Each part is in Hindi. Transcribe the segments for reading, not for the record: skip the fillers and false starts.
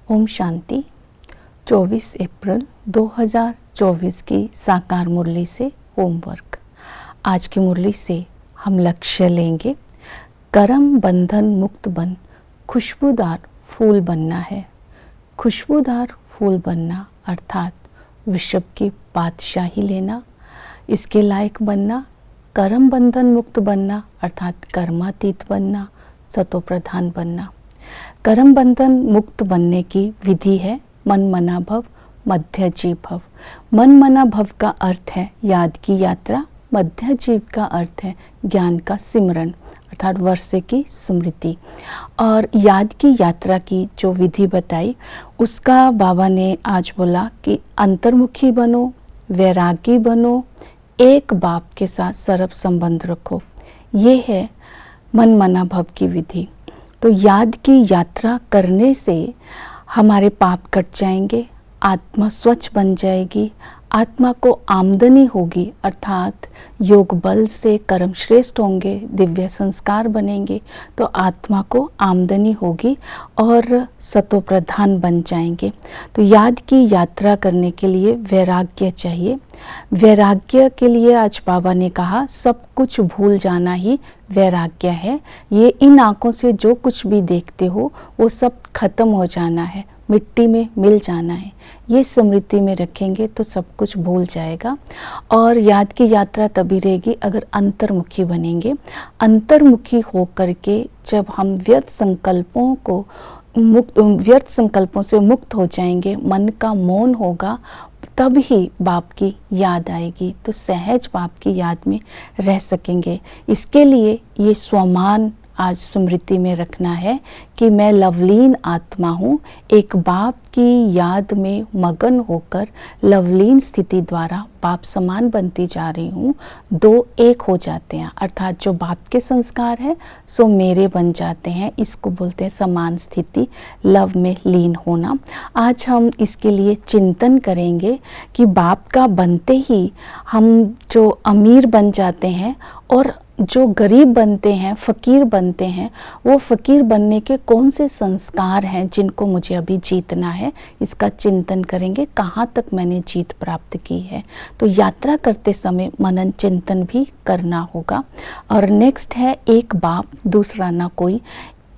ओम शांति। 24 अप्रैल 2024 की साकार मुरली से होमवर्क। आज की मुरली से हम लक्ष्य लेंगे, कर्म बंधन मुक्त बन खुशबूदार फूल बनना है। खुशबूदार फूल बनना अर्थात विश्व की बादशाही लेना, इसके लायक बनना। कर्म बंधन मुक्त बनना अर्थात कर्मातीत बनना, सतो प्रधान बनना। कर्म बंधन मुक्त बनने की विधि है मन मना भव मध्य जीव भव। मन मना भव का अर्थ है याद की यात्रा, मध्य जीव का अर्थ है ज्ञान का सिमरन अर्थात वर्षे की स्मृति। और याद की यात्रा की जो विधि बताई उसका बाबा ने आज बोला कि अंतर्मुखी बनो, वैरागी बनो, एक बाप के साथ सरब संबंध रखो। ये है मन मना भव की विधि। तो याद की यात्रा करने से हमारे पाप कट जाएंगे, आत्मा स्वच्छ बन जाएगी, आत्मा को आमदनी होगी अर्थात योग बल से कर्म श्रेष्ठ होंगे, दिव्य संस्कार बनेंगे तो आत्मा को आमदनी होगी और सतो प्रधान बन जाएंगे। तो याद की यात्रा करने के लिए वैराग्य चाहिए। वैराग्य के लिए आज बाबा ने कहा सब कुछ भूल जाना ही वैराग्य है। ये इन आँखों से जो कुछ भी देखते हो वो सब खत्म हो जाना है, मिट्टी में मिल जाना है। ये स्मृति में रखेंगे तो सब कुछ भूल जाएगा। और याद की यात्रा तभी रहेगी अगर अंतर्मुखी बनेंगे। अंतर्मुखी हो करके जब हम व्यर्थ संकल्पों से मुक्त हो जाएंगे, मन का मौन होगा, तब ही बाप की याद आएगी, तो सहज बाप की याद में रह सकेंगे। इसके लिए ये स्वमान आज स्मृति में रखना है कि मैं लवलीन आत्मा हूँ, एक बाप की याद में मगन होकर लवलीन स्थिति द्वारा बाप समान बनती जा रही हूँ। दो एक हो जाते हैं अर्थात जो बाप के संस्कार है सो मेरे बन जाते हैं। इसको बोलते हैं समान स्थिति, लव में लीन होना। आज हम इसके लिए चिंतन करेंगे कि बाप का बनते ही हम जो अमीर बन जाते हैं और जो गरीब बनते हैं, फ़कीर बनते हैं, वो फ़कीर बनने के कौन से संस्कार हैं जिनको मुझे अभी जीतना है, इसका चिंतन करेंगे। कहाँ तक मैंने जीत प्राप्त की है, तो यात्रा करते समय मनन चिंतन भी करना होगा। और नेक्स्ट है एक बाप दूसरा ना कोई।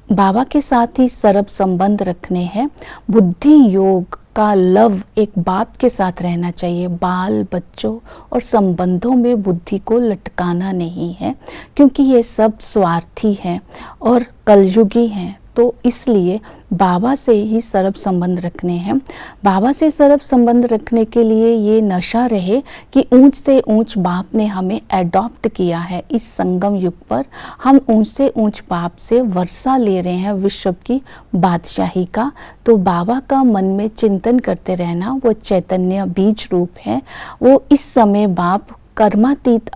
बाबा के साथ ही सरब संबंध रखने हैं। बुद्धि योग का लव एक बाप के साथ रहना चाहिए। बाल बच्चों और संबंधों में बुद्धि को लटकाना नहीं है, क्योंकि ये सब स्वार्थी हैं और कलयुगी हैं। तो इसलिए बाबा से ही सरब संबंध रखने हैं। बाबा से सरब संबंध रखने के लिए ये नशा रहे कि ऊंच से ऊंच बाप ने हमें एडॉप्ट किया है। इस संगम युग पर हम ऊंच से ऊंच बाप से वर्षा ले रहे हैं विश्व की बादशाही का। तो बाबा का मन में चिंतन करते रहना, वो चैतन्य बीज रूप है। वो इस समय बाप कर्मातीत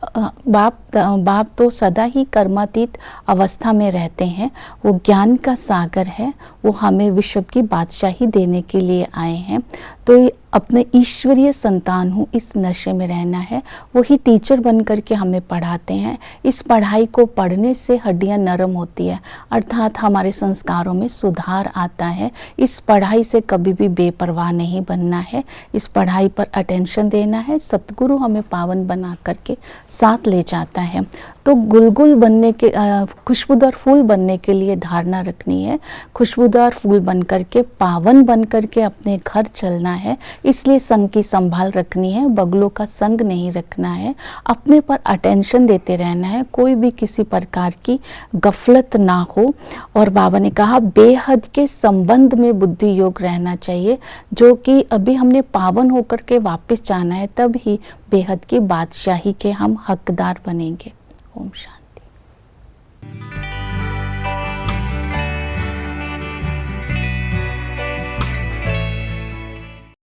बाप तो सदा ही कर्मातीत अवस्था में रहते हैं। वो ज्ञान का सागर है, वो हमें विश्व की बादशाही देने के लिए आए हैं। तो अपने ईश्वरीय संतान हूँ, इस नशे में रहना है। वही टीचर बन करके हमें पढ़ाते हैं। इस पढ़ाई को पढ़ने से हड्डियाँ नरम होती है अर्थात हमारे संस्कारों में सुधार आता है। इस पढ़ाई से कभी भी बेपरवाह नहीं बनना है, इस पढ़ाई पर अटेंशन देना है। सतगुरु हमें पावन बना करके साथ ले जाता है। तो गुलगुल बनने के खुशबूदार फूल बनने के लिए धारणा रखनी है। खुशबूदार फूल बन करके पावन बन करके अपने घर चलना है। इसलिए संग की संभाल रखनी है, बगलों का संग नहीं रखना है। अपने पर अटेंशन देते रहना है, कोई भी किसी प्रकार की गफलत ना हो। और बाबा ने कहा बेहद के संबंध में बुद्धि योग रहना चाहिए, जो कि अभी हमने पावन होकर के वापस जाना है, तब ही बेहद की बादशाही के हम हकदार बनेंगे। ओम शांति।